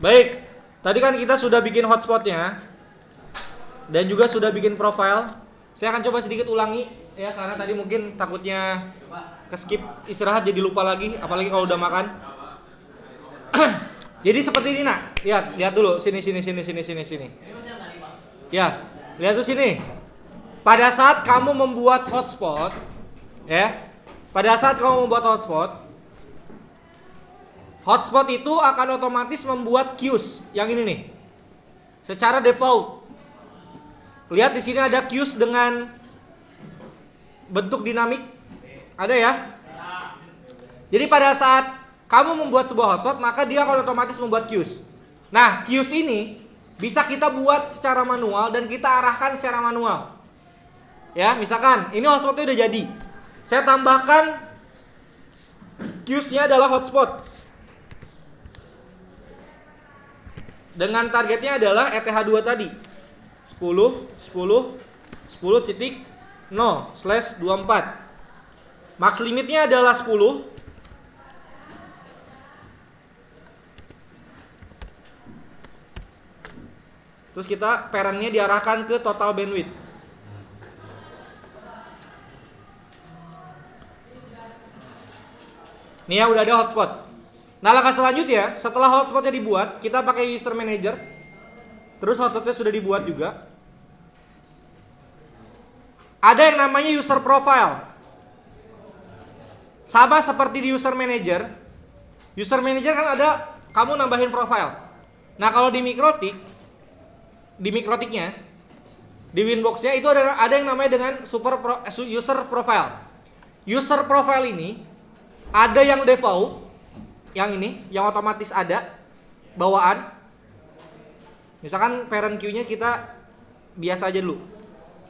Baik, tadi kan kita sudah bikin hotspotnya dan juga sudah bikin profile. Saya akan coba sedikit ulangi ya, karena tadi mungkin takutnya keskip istirahat jadi lupa lagi, apalagi kalau udah makan. Jadi seperti ini nak, lihat dulu sini. Ya, lihat tuh sini. Pada saat kamu membuat hotspot, ya, hotspot itu akan otomatis membuat queues yang ini nih, secara default. Lihat di sini ada queues dengan bentuk dinamik, ada ya. Jadi pada saat kamu membuat sebuah hotspot, maka dia akan otomatis membuat queues. Nah, queues ini bisa kita buat secara manual dan kita arahkan secara manual. Ya, misalkan ini hotspotnya udah jadi. Saya tambahkan queuesnya adalah hotspot. Dengan targetnya adalah ETH2 tadi. 10.0/24. Max limitnya adalah 10. Terus kita parentnya diarahkan ke total bandwidth. Nih ya, udah ada hotspot. Nah, langkah selanjutnya, setelah hotspotnya dibuat, kita pakai user manager. Terus hotspotnya sudah dibuat juga. Ada yang namanya user profile. Sama seperti di user manager. User manager kan ada kamu nambahin profile. Nah, kalau di Mikrotiknya, di Winbox-nya itu ada yang namanya dengan user profile. User profile ini ada yang default, yang ini, yang otomatis ada bawaan. Misalkan parent queue-nya kita biasa aja dulu.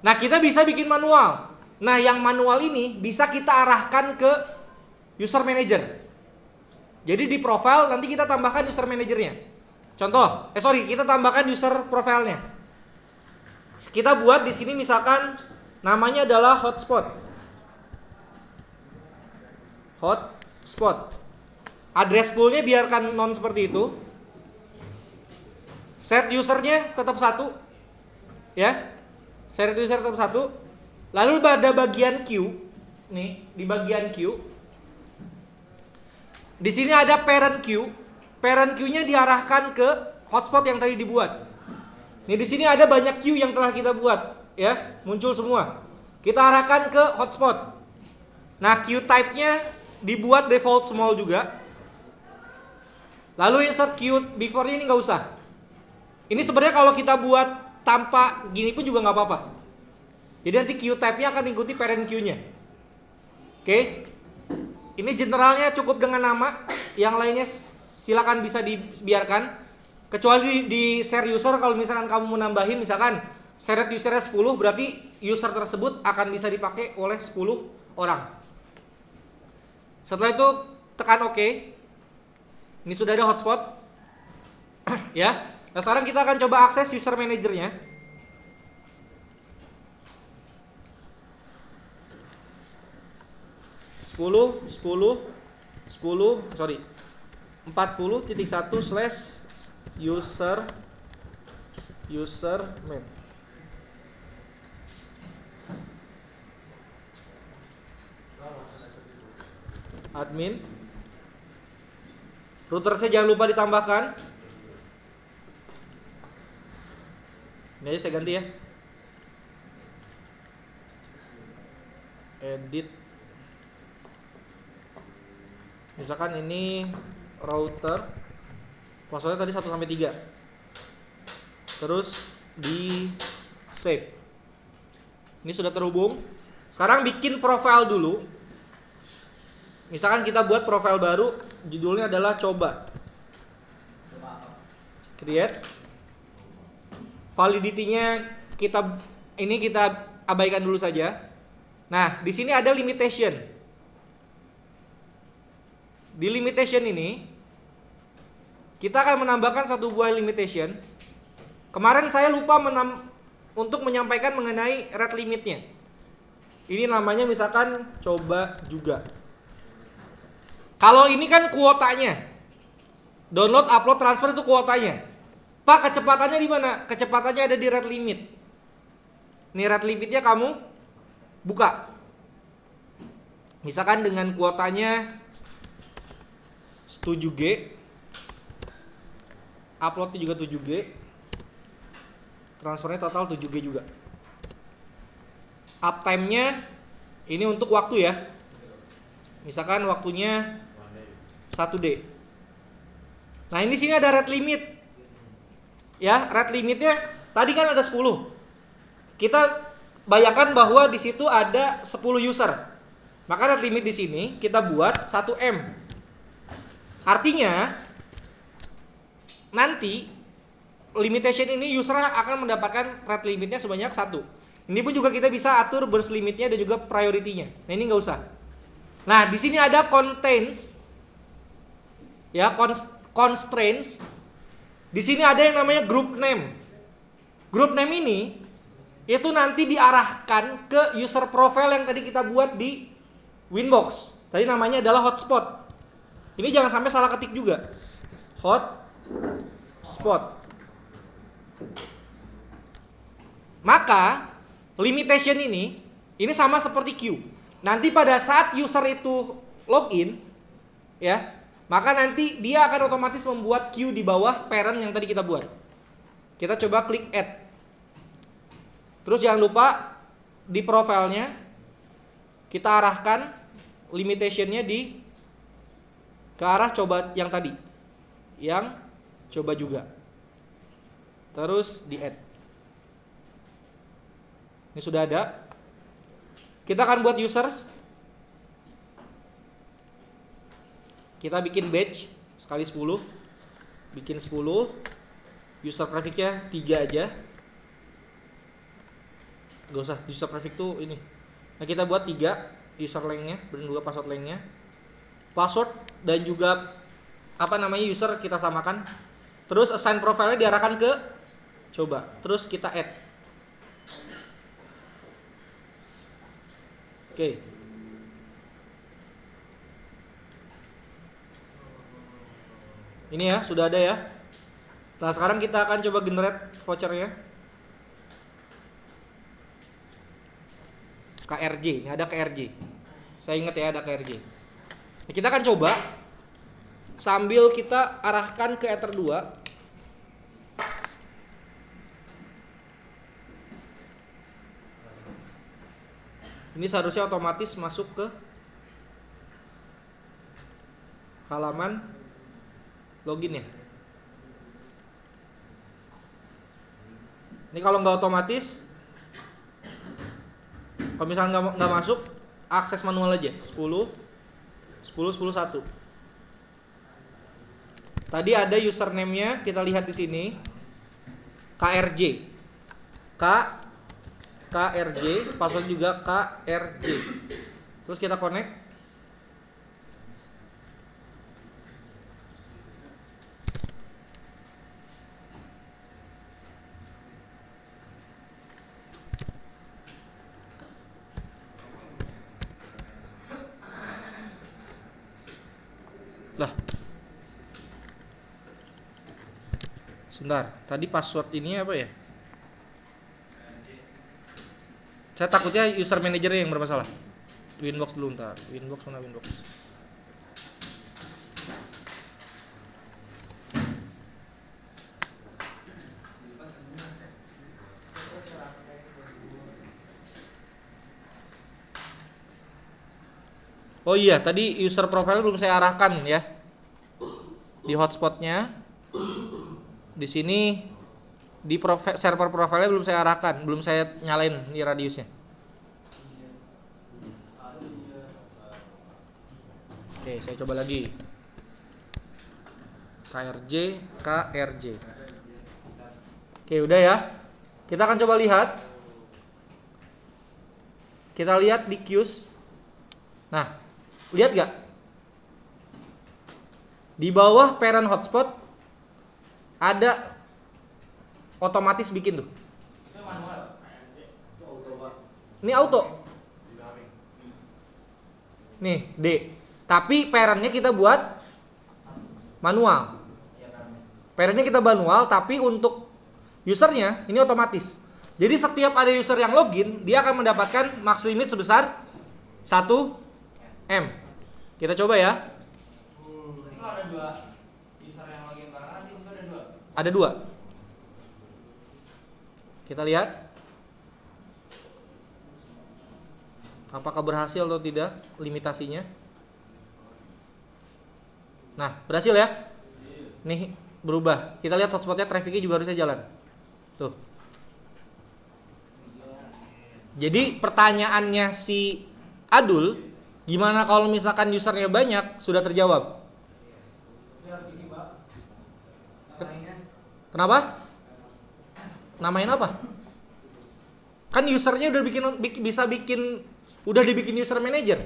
Nah, kita bisa bikin manual. Nah, yang manual ini bisa kita arahkan ke user manager. Jadi di profile nanti kita tambahkan user manajernya. Kita tambahkan user profile-nya. Kita buat di sini misalkan namanya adalah hotspot. Address pool-nya biarkan non seperti itu. Set user-nya tetap 1. Ya. Set user tetap 1. Lalu pada bagian queue, nih, di bagian queue di sini ada parent queue. Parent queue-nya diarahkan ke hotspot yang tadi dibuat. Nih, di sini ada banyak queue yang telah kita buat, ya, muncul semua. Kita arahkan ke hotspot. Nah, queue type-nya dibuat default small juga. Lalu insert queue before-nya ini nggak usah. Ini sebenarnya kalau kita buat tanpa gini pun juga nggak apa-apa. Jadi nanti queue type-nya akan mengikuti parent queue-nya. Oke. Ini generalnya cukup dengan nama. Yang lainnya silakan bisa dibiarkan. Kecuali di share user, kalau misalkan kamu menambahin, misalkan shared usernya 10, berarti user tersebut akan bisa dipakai oleh 10 orang. Setelah itu tekan OK. Ini sudah ada hotspot. Ya. Nah, sekarang kita akan coba akses user manajernya. Sepuluh 40.1/user main. Admin. Routersnya jangan lupa ditambahkan. Ini aja saya ganti ya. Edit. Misalkan ini router, passwordnya tadi 1-3. Terus di save. Ini sudah terhubung. Sekarang bikin profile dulu. Misalkan kita buat profile baru, judulnya adalah coba. Create. Validity-nya kita abaikan dulu saja. Nah, di sini ada limitation. Di limitation ini kita akan menambahkan satu buah limitation. Kemarin saya lupa untuk menyampaikan mengenai rate limitnya. Ini namanya misalkan coba juga. Kalau ini kan kuotanya. Download, upload, transfer itu kuotanya. Pak, kecepatannya di mana? Kecepatannya ada di rate limit. Nih rate limitnya kamu buka. Misalkan dengan kuotanya 7G, uploadnya juga 7G, transfernya total 7G juga. Uptime-nya ini untuk waktu ya. Misalkan waktunya 1D. Nah, ini sini ada rate limit. Ya, rate limitnya tadi kan ada 10. Kita bayangkan bahwa di situ ada 10 user. Maka rate limit di sini kita buat 1M. Artinya nanti limitation ini user akan mendapatkan rate limitnya sebanyak 1. Ini pun juga kita bisa atur burst limitnya dan juga priority-nya. Nah, ini nggak usah. Nah, di sini ada contains, ya, constraints. Di sini ada yang namanya group name. Group name ini itu nanti diarahkan ke user profile yang tadi kita buat di Winbox. Tadi namanya adalah hotspot. Ini jangan sampai salah ketik juga. Hotspot. Maka limitation ini sama seperti queue. Nanti pada saat user itu login, ya, maka nanti dia akan otomatis membuat queue di bawah parent yang tadi kita buat. Kita coba klik add. Terus jangan lupa di profilnya kita arahkan limitationnya ke arah coba yang tadi, yang coba juga. Terus di add. Ini sudah ada. Kita akan buat users. Kita bikin batch sekali 10. Bikin 10. User prefix-nya 3 aja. Gak usah user prefix tuh ini. Nah, kita buat 3 user length-nya dan juga password length-nya. Password dan juga user kita samakan. Terus assign profile-nya diarahkan ke coba. Terus kita add. Oke. Ini ya, sudah ada ya. Nah, sekarang kita akan coba generate voucher-nya. KRJ, ini ada KRJ. Saya ingat ya ada KRJ. Nah, kita akan coba sambil kita arahkan ke Ether 2. Ini seharusnya otomatis masuk ke halaman login ya. Ini kalau nggak otomatis, kalau misalnya nggak masuk, akses manual aja. 10, 1. Tadi ada username-nya, kita lihat di sini. KRJ. KRJ, password juga KRJ. Terus kita connect. Lah. Sebentar, tadi password ini apa ya? Saya takutnya user manager yang bermasalah. Winbox dulu ntar. Winbox mana Winbox? Oh iya, tadi user profile belum saya arahkan ya. Di hotspotnya. Di sini di server profile belum saya arahkan, belum saya nyalain di radiusnya. Oke, saya coba lagi. KRJ. Oke, udah ya. Kita akan coba lihat. Kita lihat di queues. Nah, lihat gak? Di bawah parent hotspot ada otomatis bikin tuh. Ini auto. Nih D. Tapi parentnya kita buat manual. Parentnya kita manual, tapi untuk usernya ini otomatis. Jadi setiap ada user yang login, dia akan mendapatkan max limit sebesar 1 M. Kita coba ya. Itu ada 2 user yang login barengan, di situ ada 2. Ada 2. Kita lihat apakah berhasil atau tidak limitasinya. Nah, berhasil ya. Nih berubah. Kita lihat hotspotnya, trafficnya juga harusnya jalan. Tuh. Jadi pertanyaannya si Adul, gimana kalau misalkan usernya banyak, sudah terjawab. Kenapa? Namain apa? Kan usernya udah udah dibikin user manager.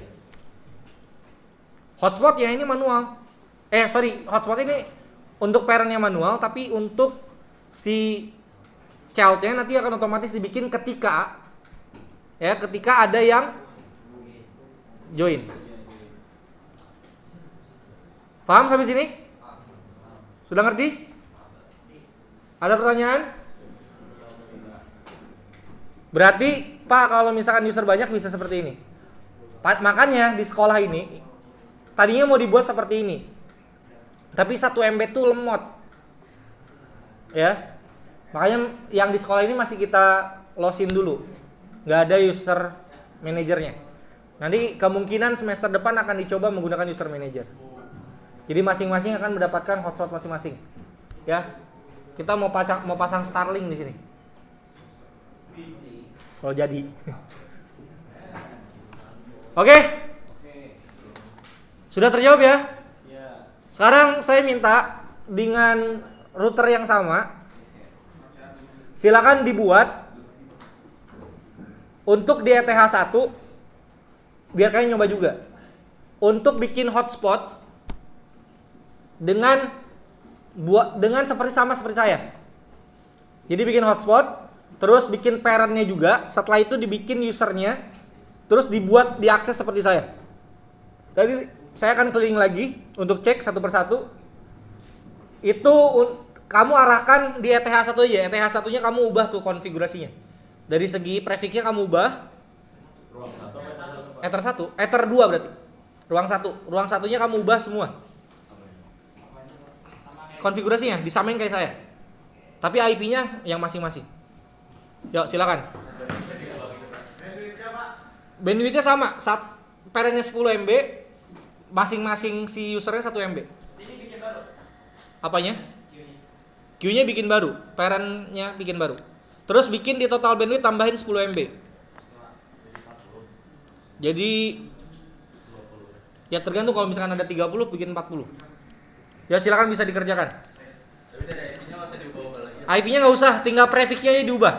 Hotspotnya ini manual. Hotspot ini untuk parentnya manual, tapi untuk si childnya nanti akan otomatis dibikin ketika ada yang join. Paham sampai sini? Sudah ngerti? Ada pertanyaan? Berarti Pak, kalau misalkan user banyak bisa seperti ini. Makanya di sekolah ini tadinya mau dibuat seperti ini, tapi 1 MB itu lemot. Ya. Makanya yang di sekolah ini masih kita losin dulu. Nggak ada user manajernya. Nanti kemungkinan semester depan akan dicoba menggunakan user manager. Jadi masing-masing akan mendapatkan hotspot masing-masing. Ya. Kita mau pasang Starlink di sini. Kalau jadi. Oke. Sudah terjawab ya? Sekarang saya minta dengan router yang sama, silakan dibuat untuk di ETH1, biar kalian nyoba juga. Untuk bikin hotspot dengan seperti saya. Jadi bikin hotspot, terus bikin parentnya juga, setelah itu dibikin usernya, terus diakses seperti saya. Jadi saya akan keliling lagi untuk cek satu persatu. Itu kamu arahkan di ETH1 aja. ETH1-nya kamu ubah tuh konfigurasinya. Dari segi prefixnya kamu ubah. Ether 2 berarti. Ruang 1-nya kamu ubah semua. Konfigurasinya disamain kayak saya. Tapi IP-nya yang masing-masing. Yuk, silakan. Bandwidth-nya sama. Parentnya 10 MB, masing-masing si usernya 1 MB. Ini bikin baru. Apanya? Queue-nya bikin baru, parent-nya bikin baru. Terus bikin di total bandwidth tambahin 10 MB. Jadi ya tergantung, kalau misalkan ada 30 bikin 40. Ya silakan, bisa dikerjakan. Tapi dari IP-nya nggak usah diubah lagi. IP-nya nggak usah, tinggal prefix-nya diubah.